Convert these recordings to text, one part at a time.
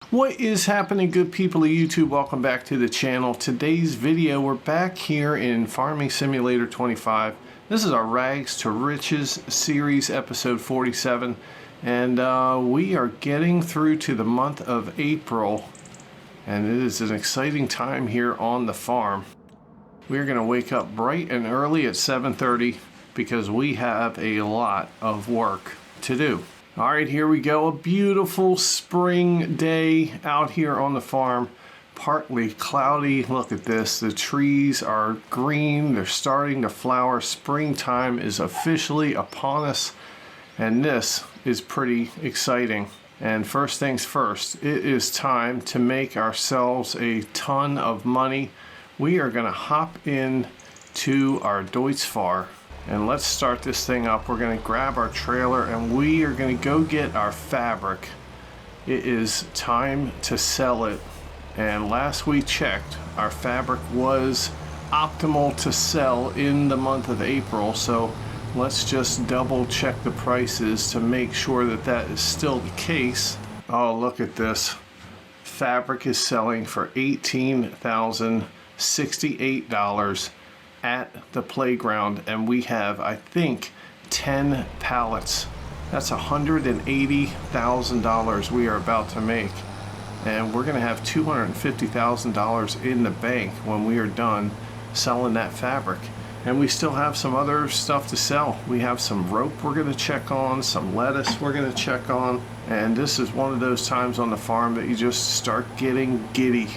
What is happening, good people of YouTube? Welcome back to the channel. Today's video, we're back here in Farming Simulator 25. This is our Rags to Riches series, episode 47. And we are getting through to the month of April. And it is an exciting time here on the farm. We're going to wake up bright and early at 7:30 because we have a lot of work to do. All right, here we go. A beautiful spring day out here on the farm. Partly cloudy. Look at this. The trees are green. They're starting to flower. Springtime is officially upon us. And this is pretty exciting. And first things first, it is time to make ourselves a ton of money. We are going to hop in to our Deutzfahr. And let's start this thing up. We're going to grab our trailer and we are going to go get our fabric. It is time to sell it. And last we checked, our fabric was optimal to sell in the month of April. So let's just double check the prices to make sure that that is still the case. Oh, look at this. Fabric is selling for $18,068 at the playground, and we have, I think, 10 pallets. That's $180,000 we are about to make, and we're going to have $250,000 in the bank when we are done selling that fabric. And we still have some other stuff to sell. We have some rope we're going to check on, some lettuce we're going to check on, and this is one of those times on the farm that you just start getting giddy.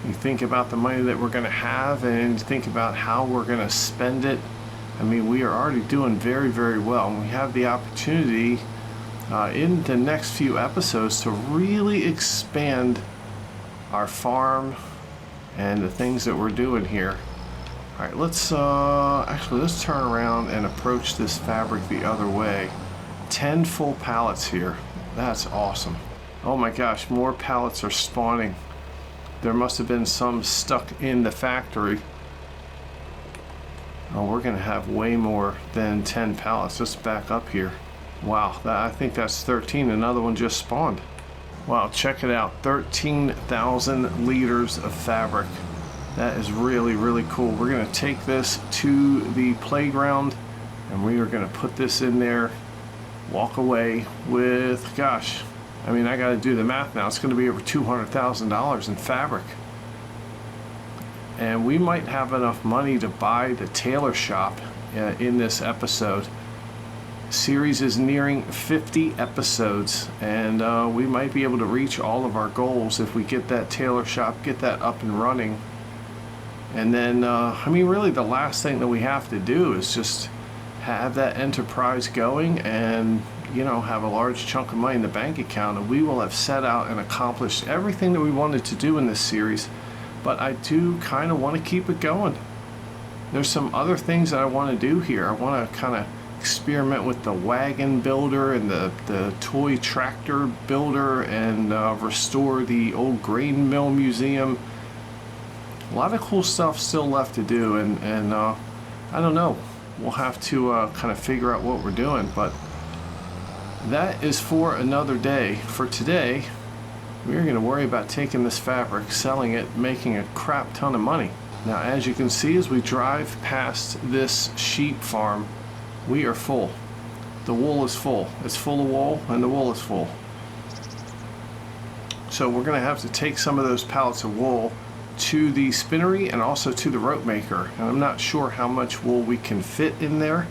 You think about the money that we're going to have and think about how we're going to spend it. I mean, we are already doing very, very well. And we have the opportunity in the next few episodes to really expand our farm and the things that we're doing here. All right, let's turn around and approach this fabric the other way. 10 full pallets here. That's awesome. Oh my gosh, more pallets are spawning. There must have been some stuck in the factory. Oh, we're going to have way more than 10 pallets. Let's back up here. Wow, I think that's 13. Another one just spawned. Wow, check it out. 13,000 liters of fabric. That is really, really cool. We're going to take this to the playground and we are going to put this in there, walk away with, gosh, I mean, I got to do the math now. It's going to be over $200,000 in fabric. And we might have enough money to buy the Tailor Shop in this episode. Series is nearing 50 episodes, and we might be able to reach all of our goals if we get that Tailor Shop, get that up and running. And then, I mean, really the last thing that we have to do is just have that enterprise going and, you know, have a large chunk of money in the bank account, and we will have set out and accomplished everything that we wanted to do in this series. But I do kind of want to keep it going. There's some other things that I want to do here. I want to kind of experiment with the wagon builder and the toy tractor builder and restore the old grain mill museum. A lot of cool stuff still left to do, and I don't know. We'll have to kind of figure out what we're doing, but that is for another day. For today, we're going to worry about taking this fabric, selling it, making a crap ton of money. Now, as you can see, as we drive past this sheep farm, we are full. The wool is full. It's full of wool, and the wool is full. So we're going to have to take some of those pallets of wool to the spinnery and also to the rope maker. And I'm not sure how much wool we can fit in there.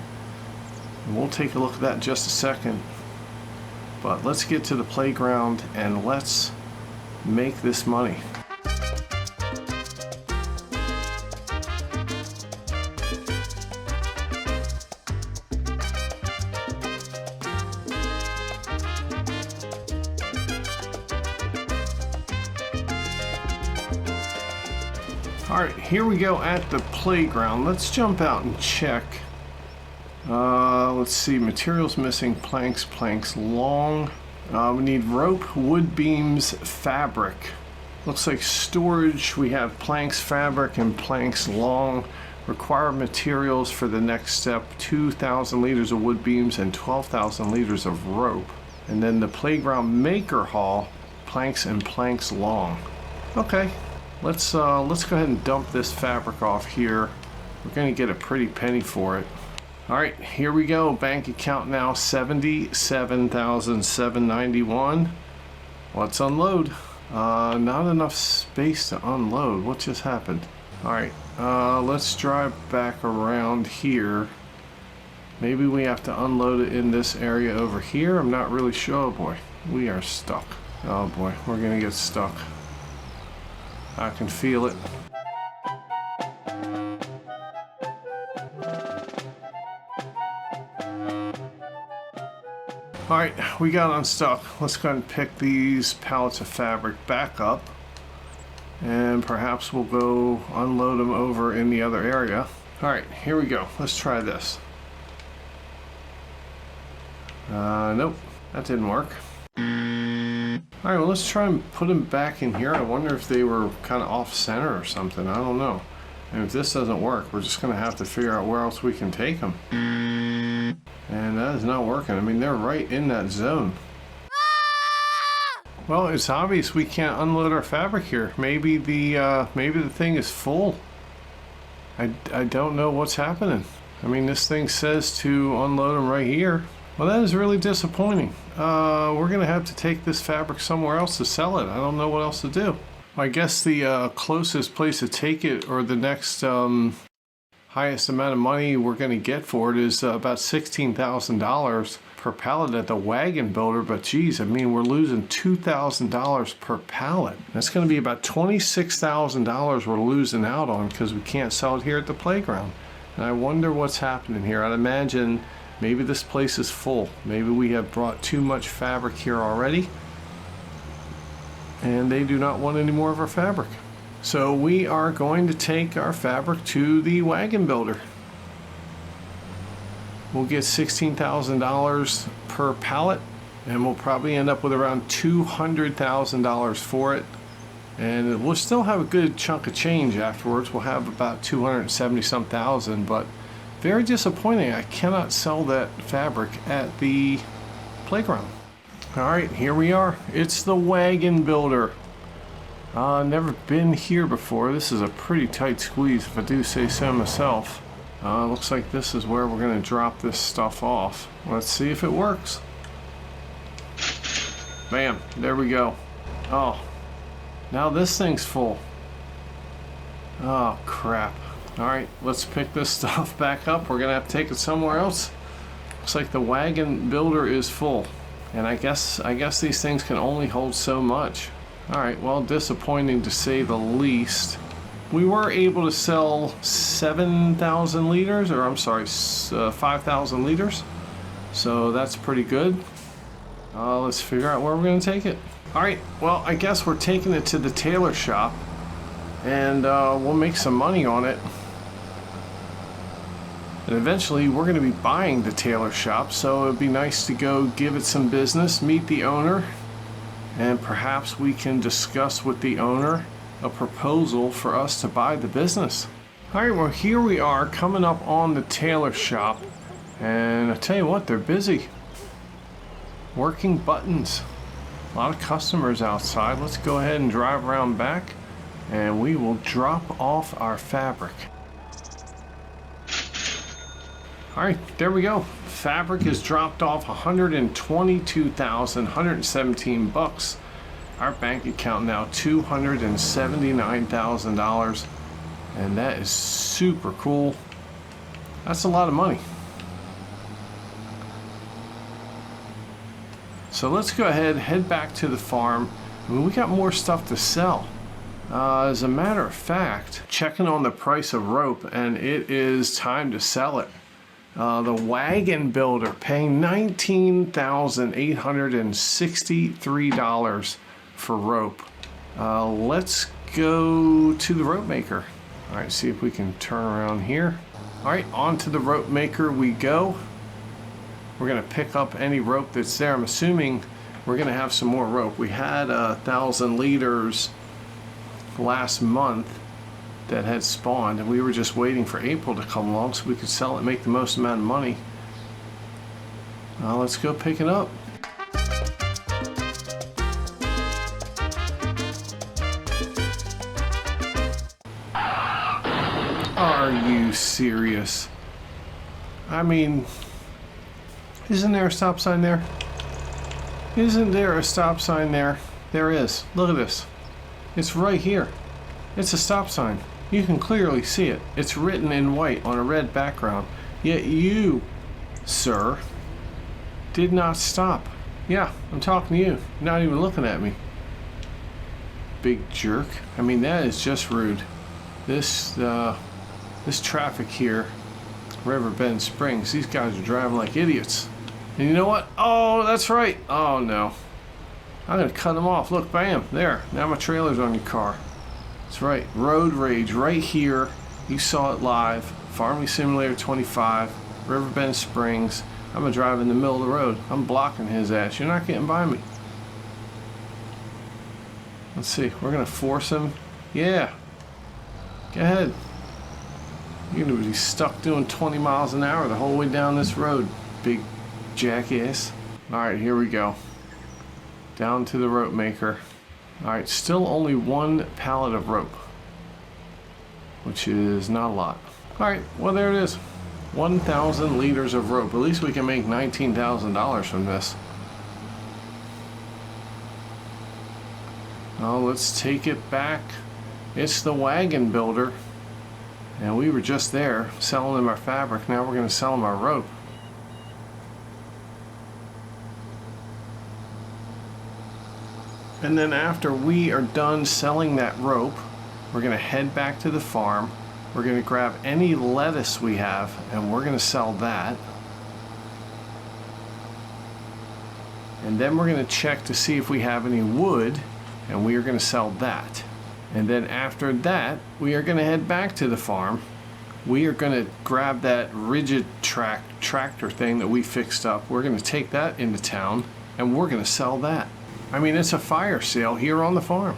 And we'll take a look at that in just a second. But let's get to the playground and let's make this money. All right, here we go at the playground. Let's jump out and check. Let's see, materials missing, planks long. We need rope, wood beams, fabric. Looks like storage, we have planks, fabric, and planks long. Required materials for the next step, 2,000 liters of wood beams and 12,000 liters of rope. And then the playground maker haul, planks and planks long. Okay, let's go ahead and dump this fabric off here. We're gonna get a pretty penny for it. All right, here we go. Bank account now $77,791. Let's unload. Not enough space to unload. What just happened? All right, let's drive back around here. Maybe we have to unload it in this area over here. I'm not really sure. Oh boy, we are stuck. Oh boy, we're gonna get stuck. I can feel it. All right, we got unstuck. Let's go ahead and pick these pallets of fabric back up, and perhaps we'll go unload them over in the other area. All right, here we go. Let's try this. Nope, that didn't work. All right, well, let's try and put them back in here. I wonder if they were kind of off center or something. I don't know. And if this doesn't work, we're just gonna have to figure out where else we can take them. And that is not working. I mean, they're right in that zone. Well, it's obvious we can't unload our fabric here. Maybe the thing is full. I don't know what's happening. I mean, this thing says to unload them right here. Well, that is really disappointing. We're gonna have to take this fabric somewhere else to sell it. I don't know what else to do. I guess the closest place to take it, or the next highest amount of money we're gonna get for it, is about $16,000 per pallet at the wagon builder. But geez, I mean, we're losing $2,000 per pallet. That's gonna be about $26,000 we're losing out on because we can't sell it here at the playground. And I wonder what's happening here. I'd imagine maybe this place is full. Maybe we have brought too much fabric here already, and they do not want any more of our fabric. So we are going to take our fabric to the wagon builder. We'll get $16,000 per pallet, and we'll probably end up with around $200,000 for it. And we'll still have a good chunk of change afterwards. We'll have about 270 some thousand, but very disappointing. I cannot sell that fabric at the playground. All right, here we are. It's the wagon builder. Never been here before. This is a pretty tight squeeze, if I do say so myself. Looks like this is where we're gonna drop this stuff off. Let's see if it works. Bam, there we go. Oh, now this thing's full. Oh, crap. All right, let's pick this stuff back up. We're gonna have to take it somewhere else. Looks like the wagon builder is full. And I guess these things can only hold so much. All right, well, disappointing to say the least. We were able to sell 7,000 liters, or I'm sorry, 5,000 liters. So that's pretty good. Let's figure out where we're gonna take it. All right, well, I guess we're taking it to the Tailor Shop, and we'll make some money on it. And eventually we're gonna be buying the Tailor Shop, so it'd be nice to go give it some business, meet the owner, and perhaps we can discuss with the owner a proposal for us to buy the business. All right, well, here we are coming up on the Tailor Shop, and I tell you what, they're busy working buttons. A lot of customers outside. Let's go ahead and drive around back, and we will drop off our fabric. All right, there we go. Fabric is dropped off, $122,117 bucks. Our bank account now $279,000, and that is super cool. That's a lot of money. So let's go ahead, head back to the farm. I mean, we got more stuff to sell. As a matter of fact, checking on the price of rope, and it is time to sell it. The wagon builder paying $19,863 for rope. Let's go to the rope maker. All right, see if we can turn around here. All right, on to the rope maker we go. We're gonna pick up any rope that's there. I'm assuming we're gonna have some more rope. We had 1,000 liters last month that had spawned, and we were just waiting for April to come along so we could sell it and make the most amount of money. Let's go pick it up. serious? I mean, isn't there a stop sign there? Isn't there a stop sign there? There is. Look at this. It's right here. It's a stop sign. You can clearly see it. It's written in white on a red background. Yet you, sir, did not stop. Yeah, I'm talking to you. You're not even looking at me. Big jerk. I mean, that is just rude. This traffic here, Riverbend Springs, these guys are driving like idiots. And you know what? Oh, that's right. Oh, no. I'm going to cut them off. Look, bam, there. Now my trailer's on your car. That's right. Road rage right here. You saw it live. Farming Simulator 25, Riverbend Springs. I'm going to drive in the middle of the road. I'm blocking his ass. You're not getting by me. Let's see. We're going to force him. Yeah. Go ahead. You're going to be stuck doing 20 miles an hour the whole way down this road, big jackass. Alright, here we go. Down to the rope maker. Alright, still only one pallet of rope, which is not a lot. Alright, well, there it is. 1,000 liters of rope. At least we can make $19,000 from this. Oh, let's take it back. It's the wagon builder. And we were just there selling them our fabric. Now we're going to sell them our rope. And then after we are done selling that rope, we're going to head back to the farm. We're going to grab any lettuce we have and we're going to sell that. And then we're going to check to see if we have any wood and we are going to sell that. And then after that, we are going to head back to the farm. We are going to grab that rigid tractor thing that we fixed up. We're going to take that into town and we're going to sell that. I mean, it's a fire sale here on the farm.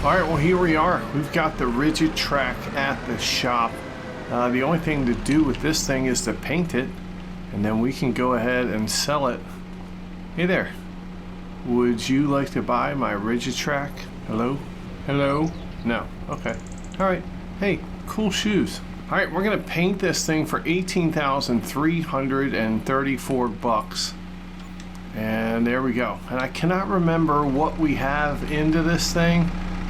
Alright, well, here we are. We've got the rigid track at the shop. The only thing to do with this thing is to paint it, and then we can go ahead and sell it. Hey there. Would you like to buy my rigid track? Hello? Hello? No. Okay. Alright. Hey, cool shoes. Alright, we're going to paint this thing for $18,334. And there we go. And I cannot remember what we have into this thing,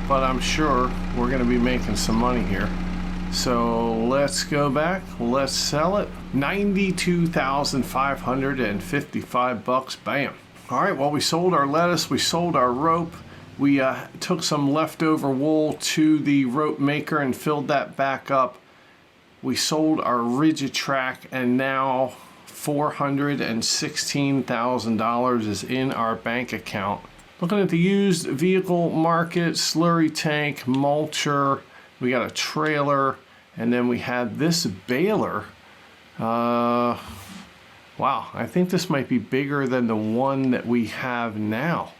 but I'm sure we're going to be making some money here. So let's go back. Let's sell it. $92,555. Bam. All right, well, we sold our lettuce. We sold our rope. We took some leftover wool to the rope maker and filled that back up. We sold our rigid track, and now $416,000 is in our bank account. Looking at the used vehicle market, slurry tank, mulcher, we got a trailer, and then we had this baler. Wow, I think this might be bigger than the one that we have now.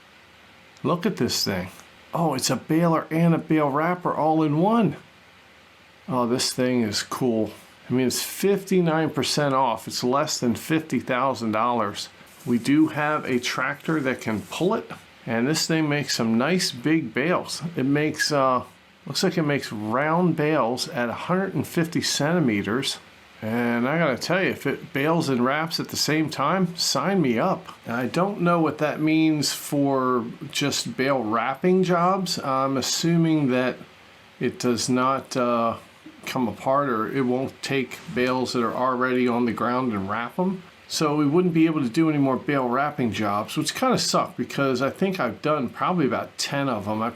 Look at this thing. Oh, it's a baler and a bale wrapper all in one. Oh, this thing is cool. I mean, it's 59% off. It's less than $50,000. We do have a tractor that can pull it. And this thing makes some nice big bales. It makes, looks like it makes round bales at 150 centimeters. And I gotta tell you, if it bales and wraps at the same time, sign me up. And I don't know what that means for just bale wrapping jobs. I'm assuming that it does not come apart, or it won't take bales that are already on the ground and wrap them. So we wouldn't be able to do any more bale wrapping jobs, which kind of sucked because I think I've done probably about 10 of them. I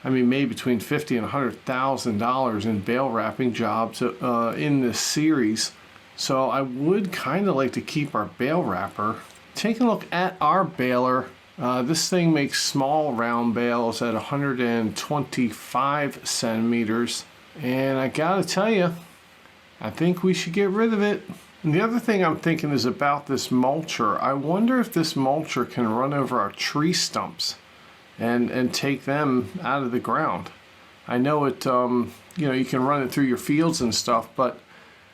mean, made between $50,000 and $100,000 in bale wrapping jobs in this series. So I would kind of like to keep our bale wrapper. Take a look at our baler. This thing makes small round bales at 125 centimeters. And I gotta tell you, I think we should get rid of it. And the other thing I'm thinking is about this mulcher. I wonder if this mulcher can run over our tree stumps and take them out of the ground. I know it, you can run it through your fields and stuff, but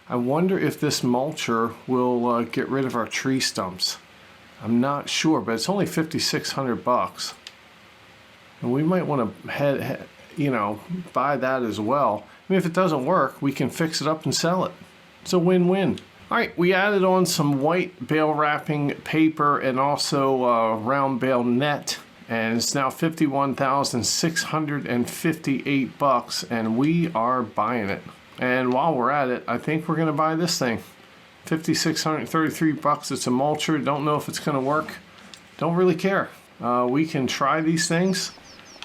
I wonder if this mulcher will get rid of our tree stumps. I'm not sure, but it's only $5,600, and we might want to buy that as well. I mean, if it doesn't work, we can fix it up and sell it. It's a win-win. All right, we added on some white bale wrapping paper and also round bale net, and it's now $51,658, and we are buying it. And while we're at it, I think we're gonna buy this thing. $5,633. It's a mulcher. Don't know if it's gonna work. Don't really care. We can try these things,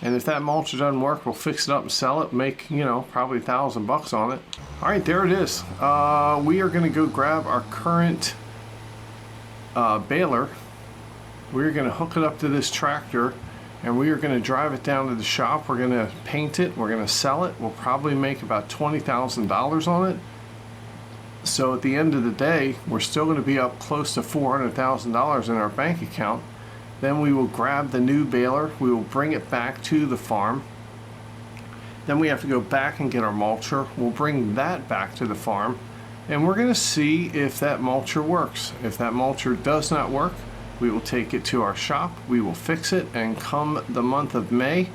and if that mulcher doesn't work, we'll fix it up and sell it. Make probably $1,000 on it. All right, there it is. We are gonna go grab our current baler. We're gonna hook it up to this tractor, and we are gonna drive it down to the shop. We're gonna paint it. We're gonna sell it. We'll probably make about $20,000 on it. So at the end of the day, we're still going to be up close to $400,000 in our bank account. Then we will grab the new baler. We will bring it back to the farm. Then we have to go back and get our mulcher. We'll bring that back to the farm, and we're going to see if that mulcher works. If that mulcher does not work, we will take it to our shop. We will fix it, and come the month of May,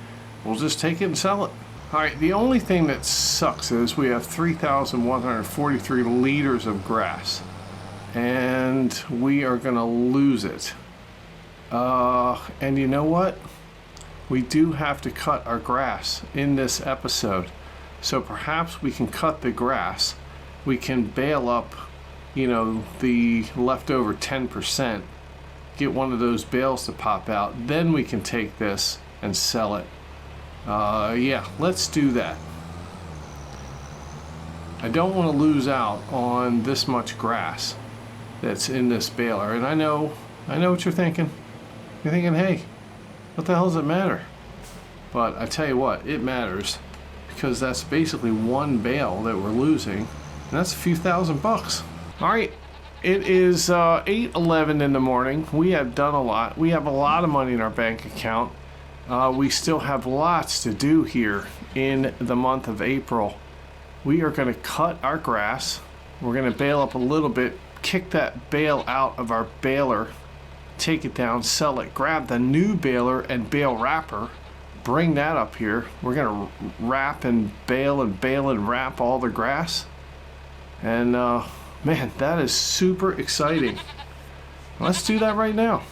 we'll just take it and sell it. All right, the only thing that sucks is we have 3,143 liters of grass, and we are gonna lose it. And you know what? We do have to cut our grass in this episode. So perhaps we can cut the grass. We can bale up, the leftover 10%, get one of those bales to pop out. Then we can take this and sell it. Yeah, let's do that. I don't want to lose out on this much grass that's in this baler. And I know what you're thinking. You're thinking, hey, what the hell does it matter? But I tell you what, it matters, because that's basically one bale that we're losing, and that's a few $1,000. All right, it is 8:11 in the morning. We have done a lot. We have a lot of money in our bank account. We still have lots to do here in the month of April. We are going to cut our grass. We're going to bale up a little bit, kick that bale out of our baler, take it down, sell it, grab the new baler and bale wrapper, bring that up here. We're going to wrap and bale and wrap all the grass. And man, that is super exciting. Let's do that right now.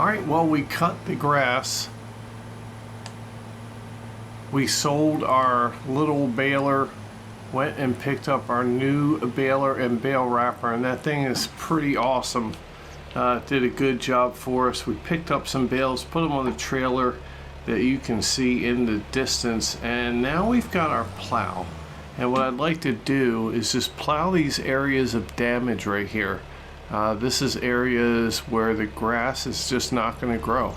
Alright, well, we cut the grass. We sold our little baler, went and picked up our new baler and bale wrapper, and that thing is pretty awesome. Did a good job for us. We picked up some bales, put them on the trailer that you can see in the distance, and now we've got our plow. And what I'd like to do is just plow these areas of damage right here. This is areas where the grass is just not going to grow,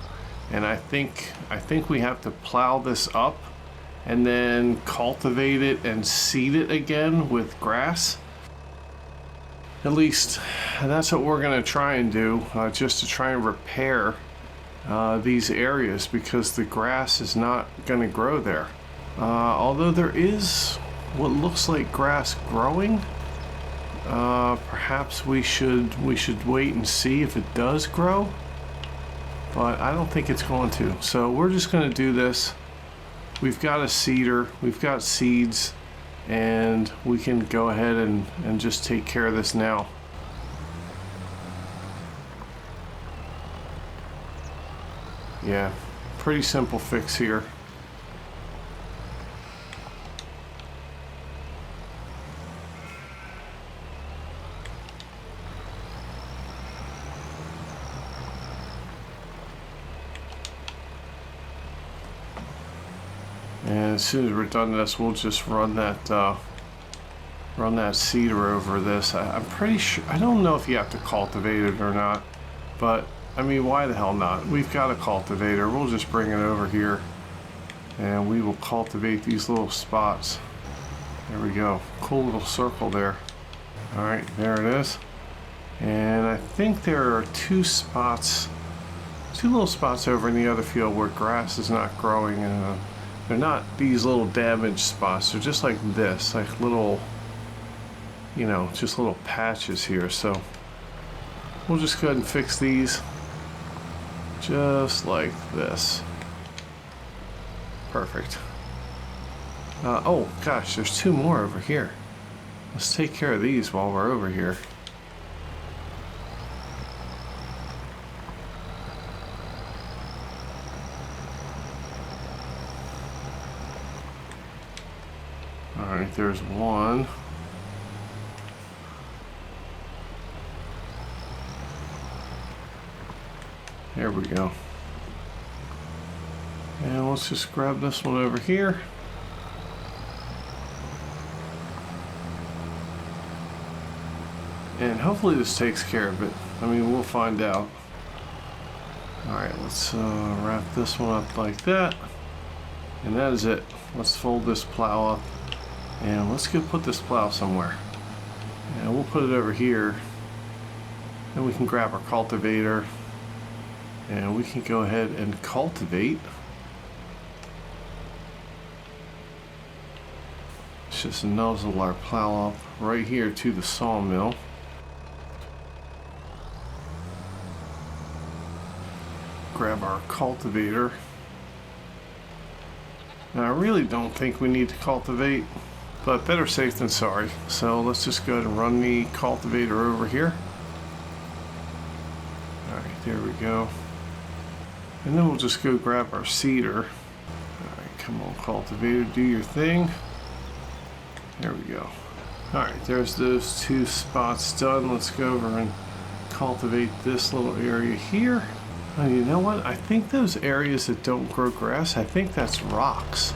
and I think we have to plow this up and then cultivate it and seed it again with grass. At least that's what we're going to try and do, just to try and repair these areas, because the grass is not going to grow there. Although there is what looks like grass growing, perhaps we should wait and see if it does grow, but I don't think it's going to. So we're just going to do this. We've got a seeder, we've got seeds, and we can go ahead and just take care of this now. Yeah, pretty simple fix here. And as soon as we're done this, we'll just run that seeder over this. I'm pretty sure, I don't know if you have to cultivate it or not, but I mean, why the hell not? We've got a cultivator. We'll just bring it over here and we will cultivate these little spots. There we go. Cool little circle there. All right, there it is. And I think there are two little spots over in the other field where grass is not growing. They're not these little damaged spots. They're just like this, like little, you know, just little patches here. So we'll just go ahead and fix these just like this. Perfect. Oh gosh, there's two more over here. Let's take care of these while we're over here. Alright, there's one. There we go. And let's just grab this one over here. And hopefully this takes care of it. I mean, we'll find out. Alright, let's wrap this one up like that. And that is it. Let's fold this plow up. And let's go put this plow somewhere. And we'll put it over here. Then we can grab our cultivator. And we can go ahead and cultivate. Let's just nuzzle our plow up right here to the sawmill. Grab our cultivator. Now I really don't think we need to cultivate, but better safe than sorry. So let's just go ahead and run the cultivator over here. Alright, there we go. And then we'll just go grab our seeder. Alright, come on cultivator, do your thing. There we go. Alright, there's those two spots done. Let's go over and cultivate this little area here. Oh, you know what? I think those areas that don't grow grass, I think that's rocks.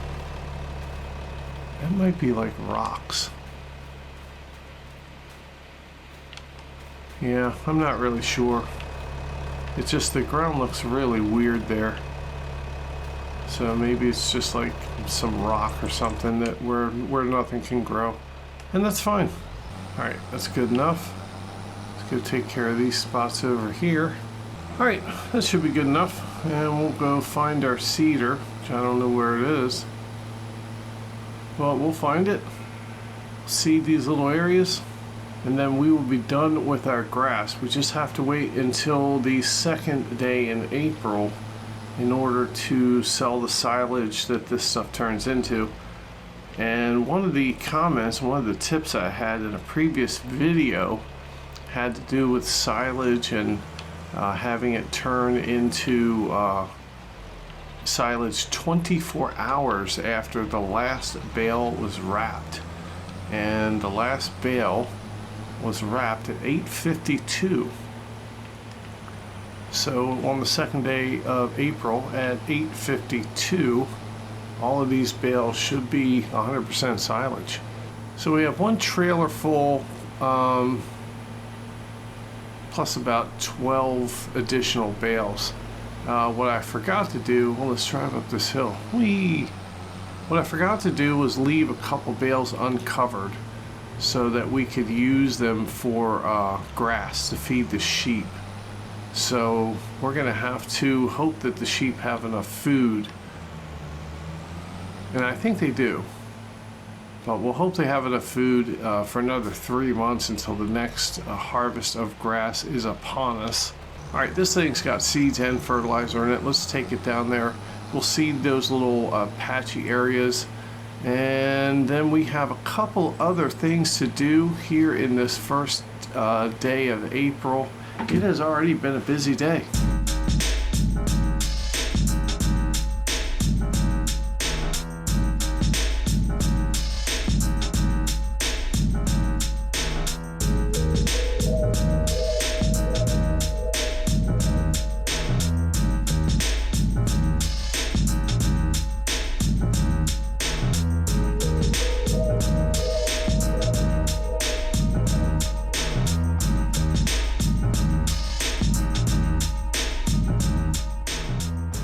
That might be like rocks. Yeah, I'm not really sure. It's just the ground looks really weird there. So maybe it's just like some rock or something that where nothing can grow. And that's fine. Alright, that's good enough. Let's go take care of these spots over here. Alright, that should be good enough. And we'll go find our seeder, which I don't know where it is. But we'll find it. Seed these little areas. And then we will be done with our grass. We just have to wait until the second day in April in order to sell the silage that this stuff turns into. And one of the comments, one of the tips I had in a previous video had to do with silage and having it turn into silage 24 hours after the last bale was wrapped. And the last bale was wrapped at 8:52. So on the second day of April at 8:52, all of these bales should be 100% silage. So we have one trailer full, plus about 12 additional bales. What I forgot to do, well, let's drive up this hill. What I forgot to do was leave a couple bales uncovered so that we could use them for grass to feed the sheep. So we're gonna have to hope that the sheep have enough food. And I think they do. But we'll hope they have enough food for another 3 months until the next harvest of grass is upon us. All right, this thing's got seeds and fertilizer in it. Let's take it down there. We'll seed those little patchy areas. And then we have a couple other things to do here in this first day of April. It has already been a busy day.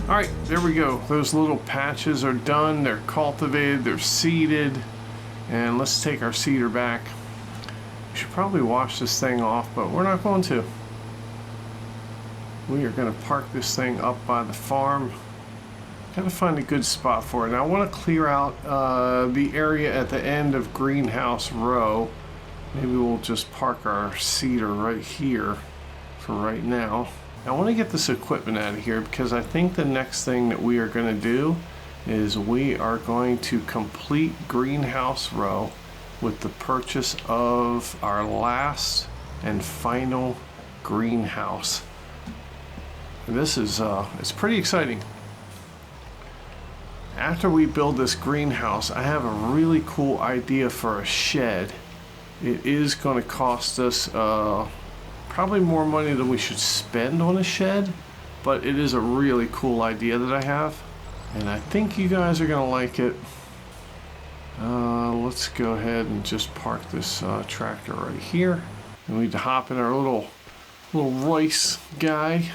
All right, there we go. Those little patches are done. They're cultivated, they're seeded. And let's take our seeder back. We should probably wash this thing off, but we're not going to. We are going to park this thing up by the farm. Gotta find a good spot for it. Now I want to clear out the area at the end of greenhouse row. Maybe we'll just park our seeder right here for right now. I want to get this equipment out of here because I think the next thing that we are going to do is we are going to complete greenhouse row with the purchase of our last and final greenhouse. This is it's pretty exciting. After we build this greenhouse, I have a really cool idea for a shed. It is going to cost us probably more money than we should spend on a shed, but it is a really cool idea that I have, and I think you guys are gonna like it. Let's go ahead and just park this tractor right here, and we need to hop in our little Royce guy.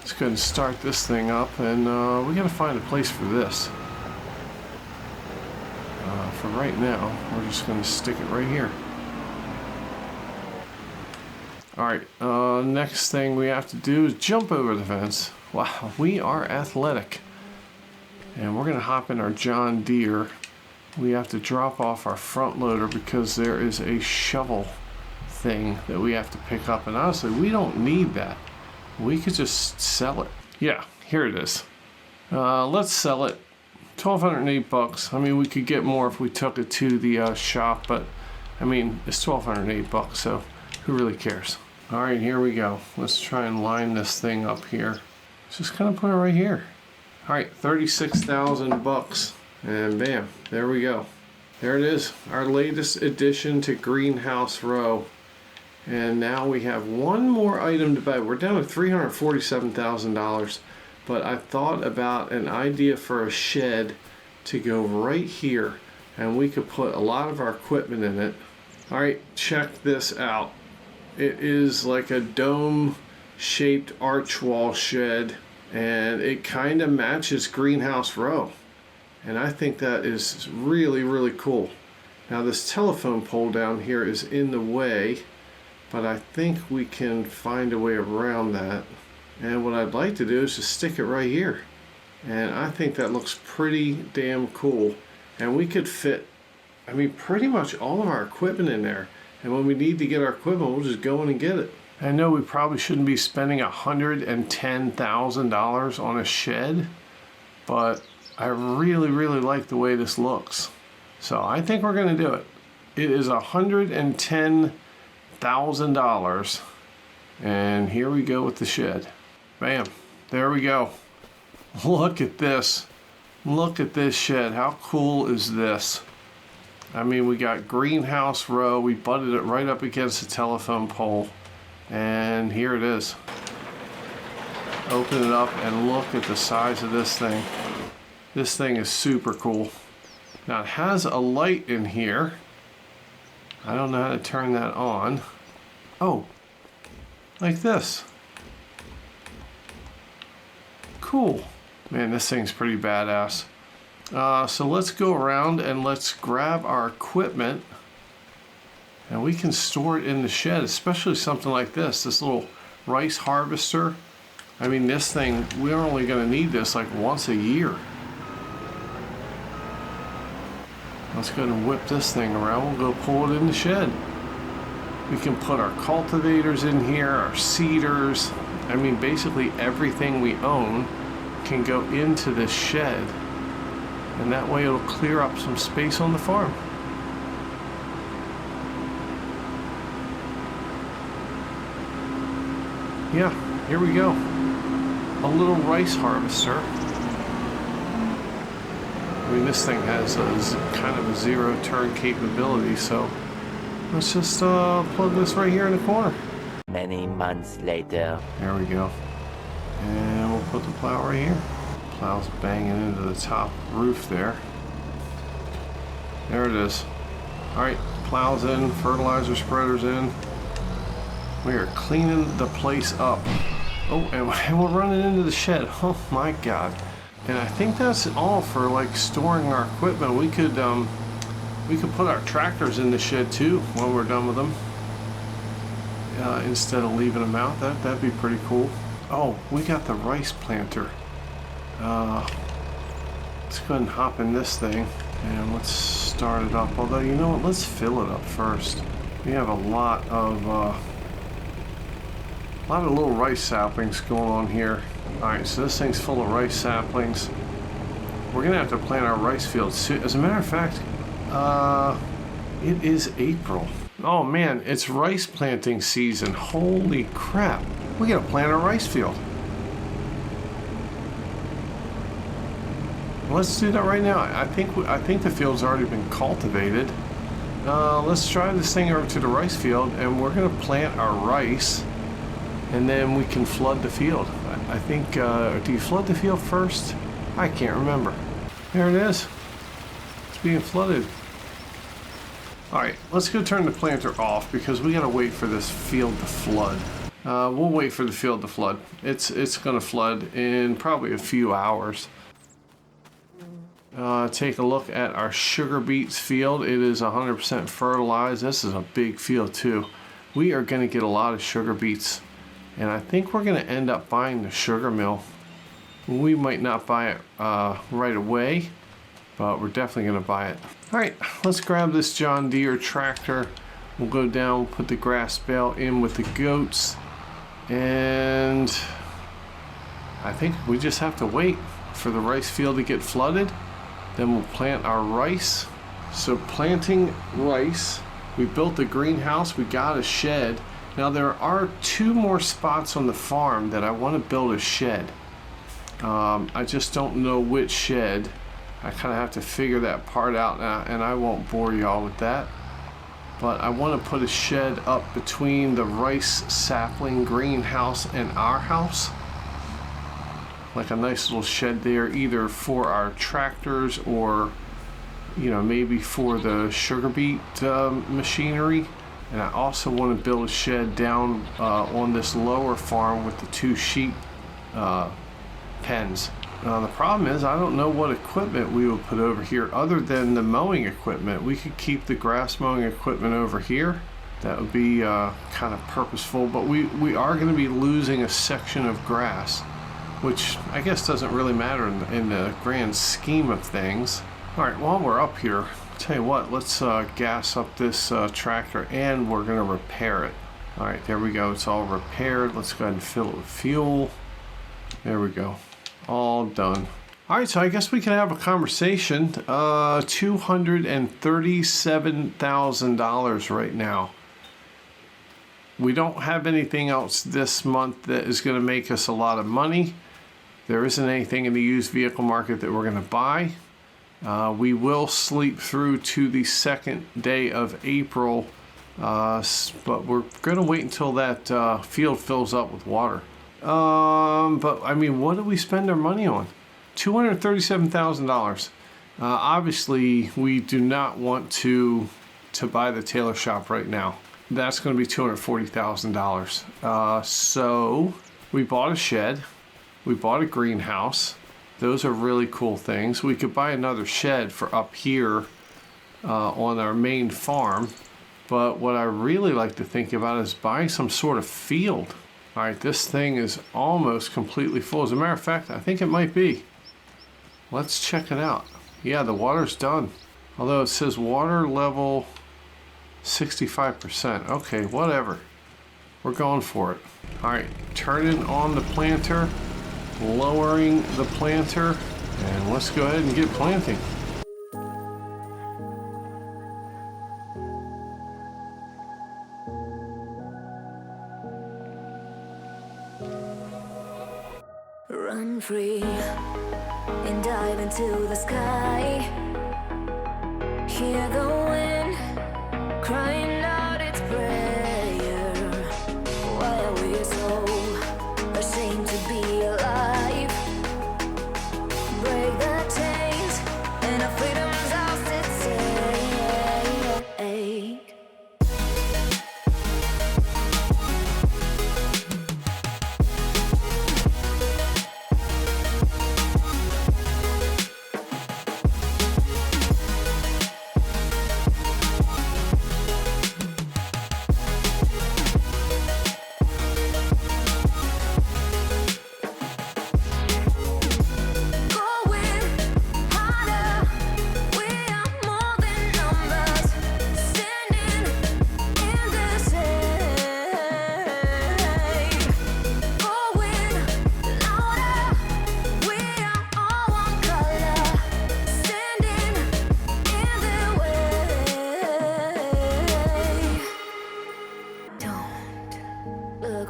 Let's go ahead and start this thing up, and we gotta find a place for this. For right now, we're just gonna stick it right here. Alright, next thing we have to do is jump over the fence. Wow, we are athletic. And we're going to hop in our John Deere. We have to drop off our front loader because there is a shovel thing that we have to pick up. And honestly, we don't need that. We could just sell it. Yeah, here it is. Let's sell it. $1,208. I mean, we could get more if we took it to the shop, but I mean, it's $1,208, so who really cares? All right, here we go. Let's try and line this thing up here. Just kind of put it right here. All right, 36,000 bucks, and bam, there we go. There it is, our latest addition to Greenhouse Row. And now we have one more item to buy. We're down to $347,000, but I thought about an idea for a shed to go right here, and we could put a lot of our equipment in it. All right, check this out. It is like a dome-shaped arch wall shed, and it kind of matches Greenhouse Row. And I think that is really, really cool. Now this telephone pole down here is in the way, but I think we can find a way around that. And what I'd like to do is just stick it right here. And I think that looks pretty damn cool. And we could fit, I mean, pretty much all of our equipment in there. And when we need to get our equipment, we'll just go in and get it. I know we probably shouldn't be spending $110,000 on a shed, but I really, really like the way this looks. So I think we're gonna do it. It is $110,000, And here we go with the shed. Bam, there we go. Look at this. Look at this shed. How cool is this? I mean, we got greenhouse row. We butted it right up against the telephone pole. And here it is. Open it up and look at the size of this thing. This thing is super cool. Now it has a light in here. I don't know how to turn that on. Oh, like this. Cool. Man, this thing's pretty badass. So let's go around and let's grab our equipment. And we can store it in the shed, especially something like this little rice harvester. I mean, this thing, we're only going to need this like once a year. Let's go and whip this thing around. We'll go pull it in the shed. We can put our cultivators in here, our seeders. I mean, basically everything we own can go into this shed. And that way it'll clear up some space on the farm. Yeah, here we go. A little rice harvester. I mean, this thing has kind of a zero turn capability, so let's just plug this right here in the corner. Many months later. There we go. And we'll put the plow right here. Plow's banging into the top roof there. There it is. Alright, plow's in, fertilizer spreader's in. We are cleaning the place up. Oh, and we're running into the shed. Oh my god. And I think that's all for like storing our equipment. We could put our tractors in the shed too when we're done with them. Instead of leaving them out. That'd be pretty cool. Oh, we got the rice planter. Let's go ahead and hop in this thing and let's start it up. Although, you know what? Let's fill it up first. We have a lot of little rice saplings going on here. Alright, so this thing's full of rice saplings. We're gonna have to plant our rice field soon. As a matter of fact, it is April. Oh man, it's rice planting season. Holy crap. We gotta plant our rice field. Let's do that right now. I think the field's already been cultivated. Let's drive this thing over to the rice field and we're gonna plant our rice. And then we can flood the field. I think, do you flood the field first? I can't remember. There it is. It's being flooded. Alright, let's go turn the planter off because we gotta wait for this field to flood. We'll wait for the field to flood. It's gonna flood in probably a few hours. Take a look at our sugar beets field. It is 100% fertilized. This is a big field too. We are gonna get a lot of sugar beets. And I think we're going to end up buying the sugar mill. We might not buy it right away, but we're definitely going to buy it. Alright, let's grab this John Deere tractor. We'll go down, put the grass bale in with the goats. And I think we just have to wait for the rice field to get flooded. Then we'll plant our rice. So planting rice, we built a greenhouse, we got a shed. Now there are 2 more spots on the farm that I want to build a shed. I just don't know which shed. I kind of have to figure that part out now, and I won't bore y'all with that. But I want to put a shed up between the rice sapling greenhouse and our house. Like a nice little shed there, either for our tractors or, you know, maybe for the sugar beet machinery. And I also want to build a shed down on this lower farm with the 2 sheep pens. The problem is I don't know what equipment we would put over here other than the mowing equipment. We could keep the grass mowing equipment over here. That would be kind of purposeful, but we are going to be losing a section of grass, which I guess doesn't really matter in the grand scheme of things. All right, while we're up here, tell you what, let's gas up this tractor and we're going to repair it. All right, there we go. It's all repaired. Let's go ahead and fill it with fuel. There we go. All done. All right, so I guess we can have a conversation. $237,000 right now. We don't have anything else this month that is going to make us a lot of money. There isn't anything in the used vehicle market that we're going to buy. We will sleep through to the second day of April, but we're going to wait until that field fills up with water. But I mean, what do we spend our money on? $237,000. Obviously, we do not want to buy the Tailor Shop right now. That's going to be $240,000. So we bought a shed. We bought a greenhouse. Those are really cool things. We could buy another shed for up here on our main farm. But what I really like to think about is buying some sort of field. All right, this thing is almost completely full. As a matter of fact, I think it might be. Let's check it out. Yeah, the water's done. Although it says water level 65%. Okay, whatever. We're going for it. All right, turning on the planter, lowering the planter, and let's go ahead and get planting. Run free and dive into the sky. Hear the wind crying out its prayer. Why are we so ashamed to be alive? Break the chains and our freedom's ours to take.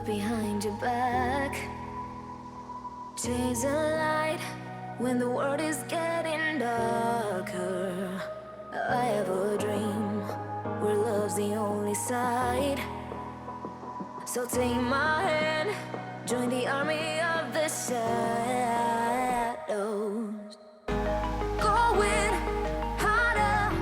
Behind your back, chase a light when the world is getting darker. I have a dream where love's the only side. So take my hand, join the army of the shadows. Going harder,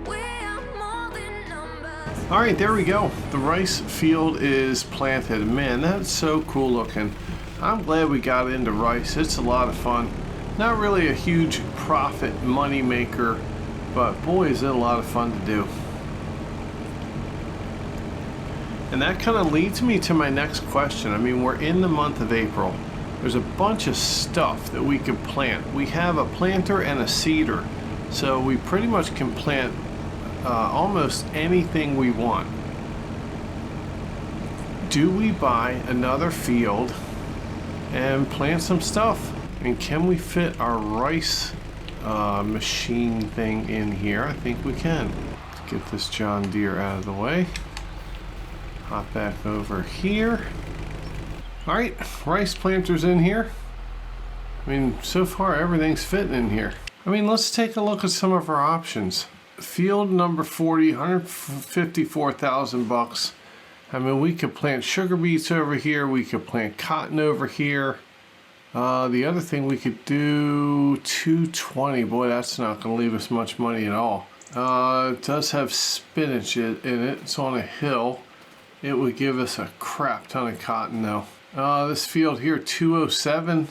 we are more than numbers. All right, there we go. The rice field is planted. Man, that's so cool looking. I'm glad we got into rice. It's a lot of fun. Not really a huge profit money maker, but boy, is it a lot of fun to do. And that kind of leads me to my next question. I mean, we're in the month of April. There's a bunch of stuff that we could plant. We have a planter and a seeder, so we pretty much can plant almost anything we want. Do we buy another field and plant some stuff? And can we fit our rice machine thing in here? I think we can. Let's get this John Deere out of the way. Hop back over here. All right, rice planters in here. I mean, so far everything's fitting in here. I mean, let's take a look at some of our options. Field number 40, $154,000. I mean, we could plant sugar beets over here. We could plant cotton over here. The other thing we could do, 220. Boy, that's not going to leave us much money at all. It does have spinach in it. It's on a hill. It would give us a crap ton of cotton though. This field here, 207.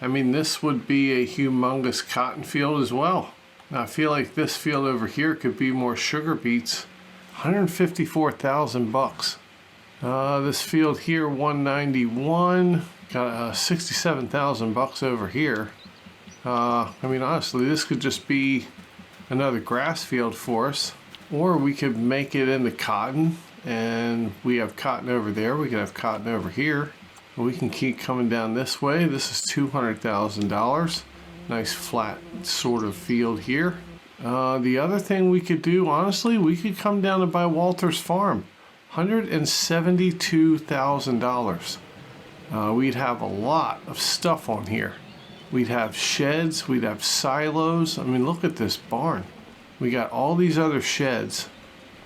I mean, this would be a humongous cotton field as well. Now, I feel like this field over here could be more sugar beets. $154,000. This field here, 191. Got $67,000 over here. I mean, honestly, this could just be another grass field for us, or we could make it into cotton, and we have cotton over there. We could have cotton over here. We can keep coming down this way. This is $200,000. Nice flat sort of field here. The other thing we could do, honestly, we could come down and buy Walter's farm. $172,000. We'd have a lot of stuff on here. We'd have sheds, we'd have silos. I mean, look at this barn. We got all these other sheds.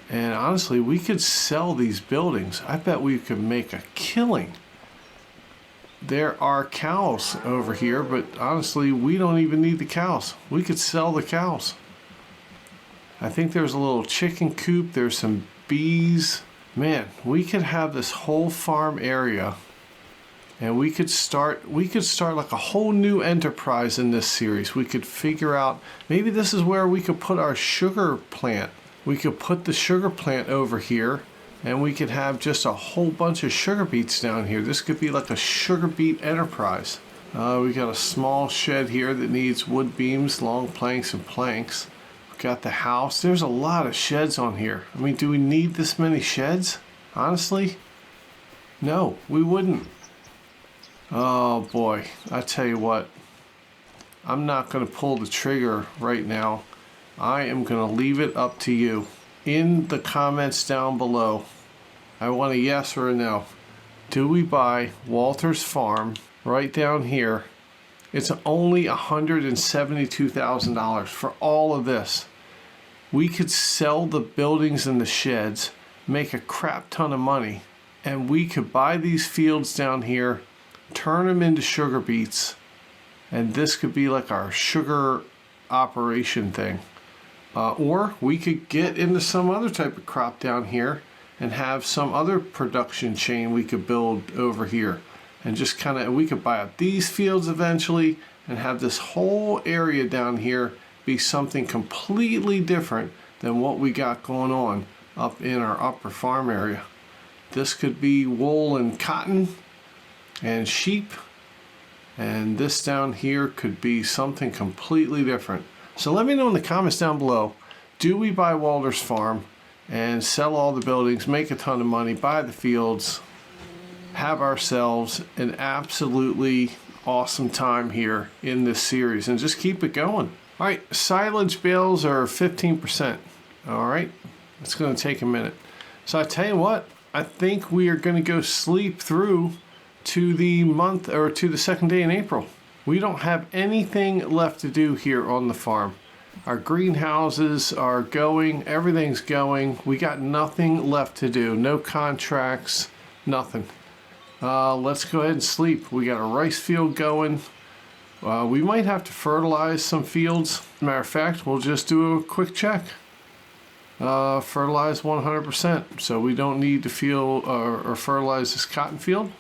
And honestly, we could sell these buildings. I bet we could make a killing. There are cows over here, but honestly, we don't even need the cows. We could sell the cows. I think there's a little chicken coop. There's some bees. Man, we could have this whole farm area, and we could start like a whole new enterprise in this series. We could figure out, maybe this is where we could put our sugar plant. We could put the sugar plant over here, and we could have just a whole bunch of sugar beets down here. This could be like a sugar beet enterprise. We got a small shed here that needs wood beams, long planks, and planks. We got the house. There's a lot of sheds on here. I mean, do we need this many sheds? Honestly, no, we wouldn't. Oh boy, I tell you what, I'm not going to pull the trigger right now. I am going to leave it up to you. In the comments down below, I want a yes or a no. Do we buy Walter's Farm right down here? It's only $172,000 for all of this. We could sell the buildings and the sheds, make a crap ton of money, and we could buy these fields down here, turn them into sugar beets, and this could be like our sugar operation thing. Or we could get into some other type of crop down here and have some other production chain we could build over here. And just kind of, we could buy up these fields eventually and have this whole area down here be something completely different than what we got going on up in our upper farm area. This could be wool and cotton and sheep. And this down here could be something completely different. So let me know in the comments down below, do we buy Walter's Farm and sell all the buildings, make a ton of money, buy the fields, have ourselves an absolutely awesome time here in this series, and just keep it going. All right, silage bales are 15%. All right, it's going to take a minute. So I tell you what, I think we are going to go sleep through to the month, or to the second day in April. We don't have anything left to do here on the farm. Our greenhouses are going, everything's going. We got nothing left to do, no contracts, nothing. Let's go ahead and sleep. We got a rice field going. We might have to fertilize some fields. Matter of fact, we'll just do a quick check. Fertilize 100%, so we don't need to fertilize this cotton field.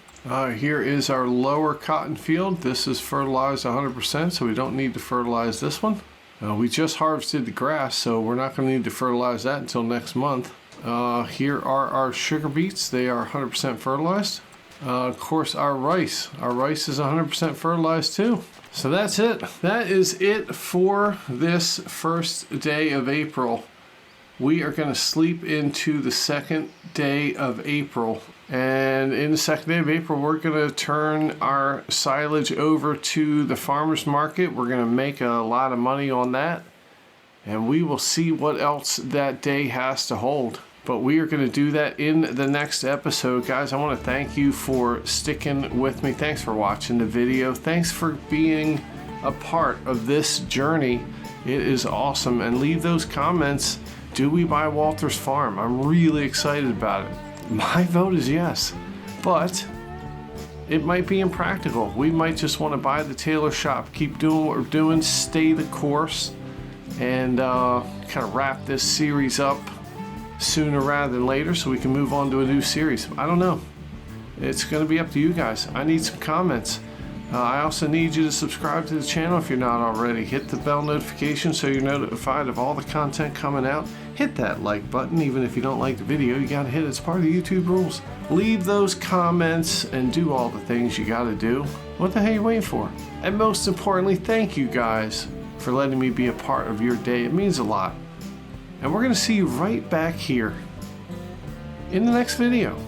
Here is our lower cotton field. This is fertilized 100%, so we don't need to fertilize this one. We just harvested the grass, so we're not going to need to fertilize that until next month. Here are our sugar beets. They are 100% fertilized. Of course, our rice. Our rice is 100% fertilized too. So that's it. That is it for this first day of April. We are going to sleep into the second day of April. And in the second day of April, we're going to turn our silage over to the farmer's market. We're going to make a lot of money on that. And we will see what else that day has to hold. But we are going to do that in the next episode. Guys, I want to thank you for sticking with me. Thanks for watching the video. Thanks for being a part of this journey. It is awesome. And leave those comments. Do we buy Walter's Farm? I'm really excited about it. My vote is yes, but it might be impractical. We might just want to buy the Tailor Shop, keep doing what we're doing, stay the course, and kind of wrap this series up sooner rather than later so we can move on to a new series. I don't know. It's going to be up to you guys. I need some comments. I also need you to subscribe to the channel if you're not already. Hit the bell notification so you're notified of all the content coming out. Hit that like button even if you don't like the video. You gotta hit it. It's part of the YouTube rules. Leave those comments and do all the things you gotta do. What the hell are you waiting for? And most importantly, thank you guys for letting me be a part of your day. It means a lot. And we're gonna see you right back here in the next video.